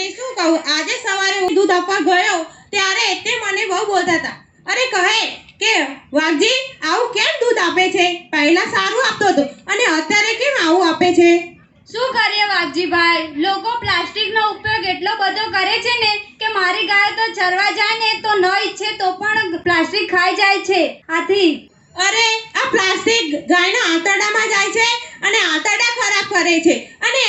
અને શું કહું, આજે સવારે હું દૂધ આપવા ગયો ત્યારે એટલે મને બહુ બોલતા હતા. અરે કહે કે વાઘજી આવું કેમ દૂધ આપે છે? પહેલા સારું આપતો હતો અને અત્યારે કેમ આવું આપે છે? શું કરીએ વાઘજીભાઈ, લોકો પ્લાસ્ટિકનો ઉપયોગ એટલો બધો કરે છે ને કે મારી ગાય તો ચરવા જાય ને તો ન ઈચ્છે તો પણ પ્લાસ્ટિક ખાઈ જાય છે. આથી અરે આ પ્લાસ્ટિક ગાયના આંતરડામાં જાય છે અને આંતરડા ખરાબ કરે છે અને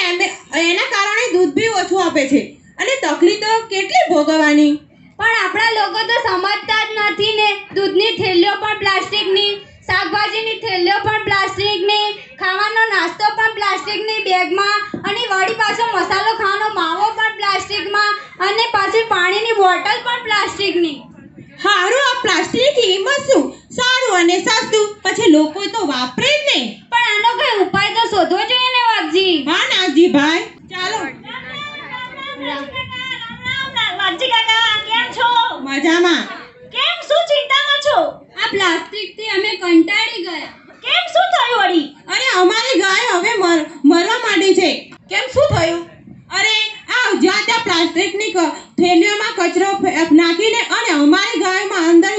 એના કારણે દૂધ બી ઓછું આપે છે અને તકલીફ તો કેટલી ભોગવવાની. પણ આપણા લોકો તો સમજતા જ નથી ને. દૂધની થેલીઓ પણ પ્લાસ્ટિકની, શાકભાજીની થેલીઓ પણ પ્લાસ્ટિકની, ખાવાનો નાસ્તો પણ પ્લાસ્ટિકની બેગમાં, અને વળી પાછો મસાલો ખાવાનો માવો પણ પ્લાસ્ટિકમાં, અને પાછી પાણીની બોટલ પણ પ્લાસ્ટિકની. હારું, આ પ્લાસ્ટિકની કિંમત શું? સારું અને સસ્તું, પછી લોકો તો વાપરે જ નહીં. પણ આનો કઈ ઉપાય તો શોધવો જોઈએ ને વાઘજી. હા નાગજીભાઈ, ચાલો. વાઘજી કાકા કેમ છો? મજામાં. કેમ શું ચિંતામાં છો? આ પ્લાસ્ટિકથી અમે કંટાળી ગયા. કેમ શું થયું વળી? અરે અમારી ગાય હવે મરવા માંડી છે. કેમ શું થયું? અરે આ જ્યાં ત્યાં પ્લાસ્ટિકની થેલીઓમાં કચરો નાખીને અને અમારી ગાયમાં અંદર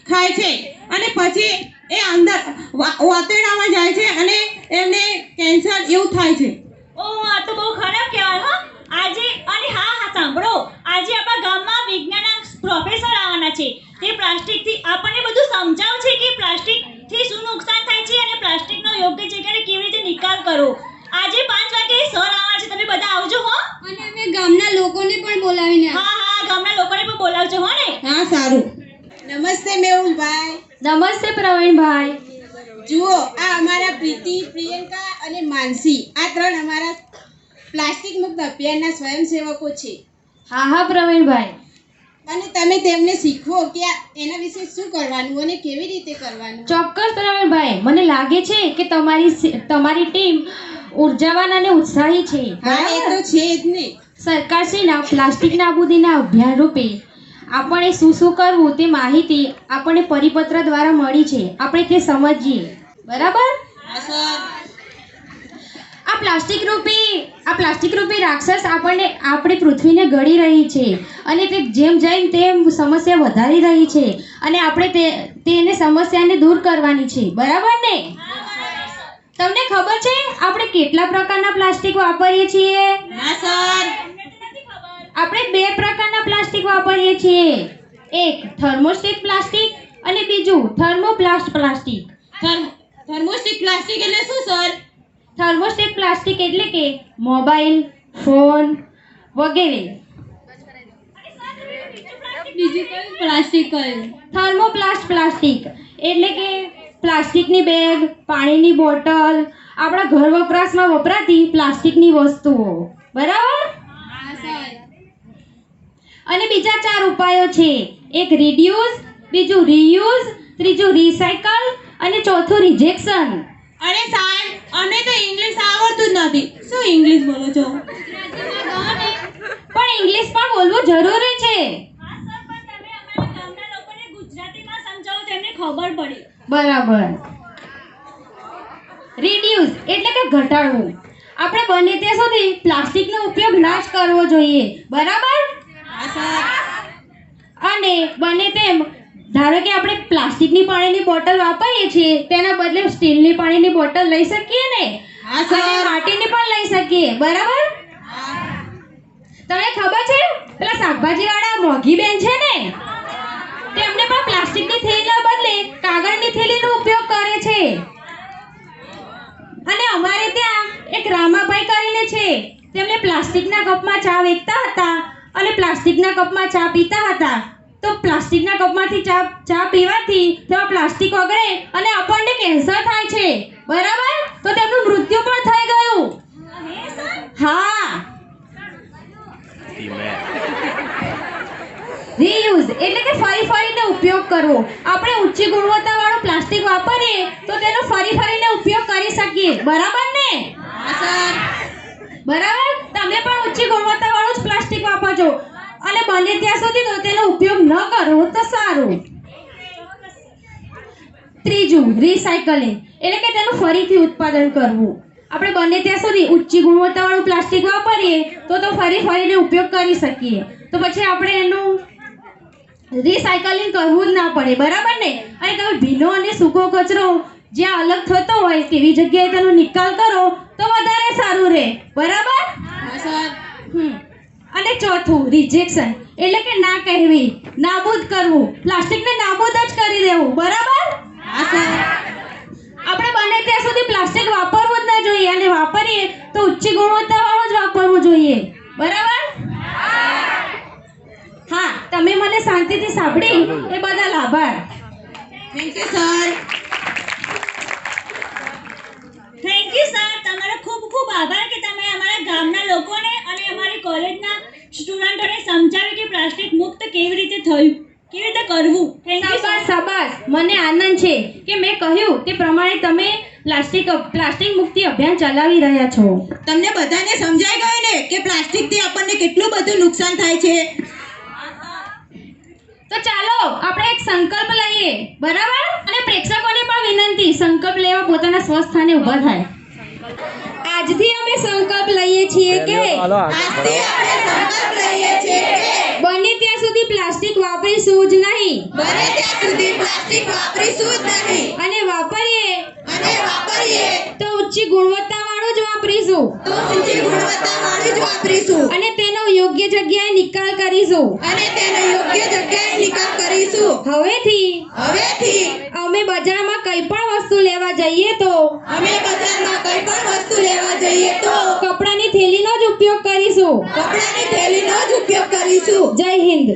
ખાય છે અને પછી એ અંદર વાતેડામાં જાય છે અને એમને કેન્સર એવું થાય છે. ઓહ, આ તો બહુ ખરાબ કહેવાય હો. આજે અને હા સાંભળો, આજે આપણા ગામમાં વિજ્ઞાનના પ્રોફેસર આવવાના છે. તે પ્લાસ્ટિકથી આપણને બધું સમજાવશે કે પ્લાસ્ટિકથી શું નુકસાન થાય છે અને પ્લાસ્ટિકનો યોગ્ય જગ્યાએ કેવી રીતે નિકાલ કરવો. આજે 5 વાગે સર આવવાના છે, તમે બધા આવજો હો. અને અમે ગામના લોકોને પણ બોલાવીને. હા, ગામના લોકોને પણ બોલાવજો હો ને. હા સારું. નમસ્તે મેહુલભાઈ. નમસ્તે પ્રવીણભાઈ. જુઓ, આ અમારા પ્રીતિ, પ્રિયંકા અને માનસી, આ 3 અમારા પ્લાસ્ટિક મુક્ત અભિયાનના સ્વયંસેવકો છે. હા પ્રવીણભાઈ. અને તમે તેમને શીખવો કે એના વિશે શું કરવાનું અને કેવી રીતે કરવાનું. ચોક્કસ પ્રવીણભાઈ, મને લાગે છે કે તમારી ટીમ ઉર્જાવાન અને ઉત્સાહી છે. હા, એ તો છે જ ને. સરકારશ્રીના પ્લાસ્ટિક નાબૂદીના અભિયાન રૂપે આપણે શું કરવું તે માહિતી આપણને પરિપત્ર દ્વારા મળી છે. આપણે તે સમજીએ. બરાબર? હા સર. આ પ્લાસ્ટિક રૂપી રાક્ષસ આપણી પૃથ્વીને ગળી રહી છે અને તે જેમ જાય તેમ સમસ્યા વધારી રહી છે અને આપણે તેને સમસ્યાને દૂર કરવાની છે. બરાબર ને? તમને ખબર છે આપણે કેટલા પ્રકારના પ્લાસ્ટિક વાપરીએ છીએ? હા સર. આપણે 2 પ્રકારના પ્લાસ્ટિક વાપરીએ છીએ. એક થર્મોસ્ટેટ પ્લાસ્ટિક અને બીજું થર્મોપ્લાસ્ટ પ્લાસ્ટિક. થર્મોસ્ટિક પ્લાસ્ટિક એટલે શું સર? થર્મોસ્ટેટ પ્લાસ્ટિક એટલે કે મોબાઈલ, ફોન વગેરે. બીજું કયું પ્લાસ્ટિક કયું? થર્મોપ્લાસ્ટ પ્લાસ્ટિક એટલે કે પ્લાસ્ટિકની બેગ, પાણીની બોટલ, આપણા ઘર વપરાશમાં વપરાતી પ્લાસ્ટિકની વસ્તુઓ. બરાબર? અને બીજા 4 ઉપાયો છે. એક રિડ્યુસ, બીજું રીયુઝ, ત્રીજું રિસાયકલ અને ચોથું રિજેક્શન. અરે સાહેબ, અમને તો ઇંગ્લિશ આવડતું જ નથી. શું ઇંગ્લિશ બોલો છો? પણ ઇંગ્લિશ પણ બોલવું જરૂરી છે. હા સર, પણ તમે અમારા ગામના લોકોને ગુજરાતીમાં સમજાવો, તેમને ખબર પડે. બરાબર. રિડ્યુસ એટલે કે ઘટાડવું. આપણે બને ત્યાં સુધી પ્લાસ્ટિકનો ઉપયોગ ના જ કરવો જોઈએ. બરાબર? હા સર. અને બને તેમ ધારો કે આપણે પ્લાસ્ટિકની પાણીની બોટલ વાપરીએ છીએ તેના બદલે સ્ટીલની પાણીની બોટલ લઈ શકીએ ને? હા સર. અને માટીની પણ લઈ શકીએ. બરાબર? તમને ખબર છે પેલા શાકભાજીવાળા મોઘી બેન છે ને, તેમને પણ પ્લાસ્ટિકની થેલીના બદલે કાગળની થેલીનો ઉપયોગ કરે છે. અને અમારે ત્યાં એક રામાભાઈ કરીને છે, તેમને પ્લાસ્ટિકના કપમાં ચા વેચતા હતા અને પ્લાસ્ટિકના કપમાં ચા પીતા હતા. તો પ્લાસ્ટિકના કપમાંથી ચા પીવાથી તેમાં પ્લાસ્ટિક ઓગળે અને આપણને કેન્સર થાય છે. બરાબર? તો તેમનું મૃત્યુ પણ થઈ ગયું. હા. રીયુઝ એટલે કે ફરીને ઉપયોગ કરવો. આપણે ઊંચી ગુણવત્તાવાળું પ્લાસ્ટિક વાપરીએ તો તેનો ફરીને ઉપયોગ કરી શકીએ. બરાબર ને? હા સર. બરાબર? તમે પણ ઊંચી ગુણવત્તાવાળું જ પ્લાસ્ટિક વાપરજો અને બને ત્યાં સુધી તો તેનો ઉપયોગ ન કરવો તો સારું. ત્રીજું રિસાયકલિંગ એટલે કે તેનું ફરીથી ઉત્પાદન કરવું. આપણે બને ત્યાં સુધી ઊંચી ગુણવત્તાવાળું પ્લાસ્ટિક વાપરીએ તો ફરીને ઉપયોગ કરી શકીએ. તો પછી આપણે એનું રિસાયકલિંગ કરવું જ ના પડે, બરાબર ને? અને તમે ભીનો અને સૂકો કચરો જ્યાં અલગ થતો હોય તેવી જગ્યાએ તેનો નિકાલ કરો તો વધારે સારું રહે, બરાબર? અને ચોથું રિજેક્શન, એટલે કે ના કહેવી, નાબૂદ કરવું, પ્લાસ્ટિકને નાબૂદ જ કરી દેવું, બરાબર? આપણે બને ત્યાં સુધી પ્લાસ્ટિક વાપરવું જ ના જોઈએ, અને વાપરીએ તો ઊંચી ગુણવત્તાવાળું જ વાપરવું જોઈએ, બરાબર? હા, તમે મને શાંતિથી સાંભળી એ બદલ આભાર. Thank you sir. Thank you sir, તમારો ખૂબ ખૂબ આભાર કે તમે અમારા ગામના લોકોને અને અમારી કોલેજના સ્ટુડન્ટોને સમજાવ્યું કે પ્લાસ્ટિક મુક્ત કેવી રીતે થયું, કેવી રીતે કરવું. Thank you sir. શાબાશ, મને આનંદ છે કે મેં કહ્યું તે પ્રમાણે તમે પ્લાસ્ટિક મુક્તિ અભિયાન ચલાવી રહ્યા છો. તમને બધાને સમજાઈ ગયું ને કે પ્લાસ્ટિકથી આપણને કેટલું બધું નુકસાન થાય છે? તો ચાલો આપણે એક સંકલ્પ લઈએ, બરાબર? અને પ્રેક્ષકોને પણ વિનંતી, સંકલ્પ લેવા પોતાના સ્વસ્થાને ઊભા થાય. આજથી અમે સંકલ્પ લઈએ છીએ કે આજથી આપણે સંકલ્પ લઈએ છીએ કે બને ત્યાં સુધી પ્લાસ્ટિક વાપરીશું જ નહીં, બને ત્યાં સુધી પ્લાસ્ટિક વાપરીશું જ નહીં, અને વાપરીએ તો ઊંચી ગુણવત્તાવાળું જ વાપરીશું, ઊંચી ગુણવત્તાવાળું જ વાપરીશું, અને તેનો યોગ્ય જગ્યાએ નિકાલ કરીશું. હવેથી અમે બજારમાં કંઈ પણ વસ્તુ લેવા જઈએ તો કપડાની થેલીનો જ ઉપયોગ કરીશું. જય હિન્દ.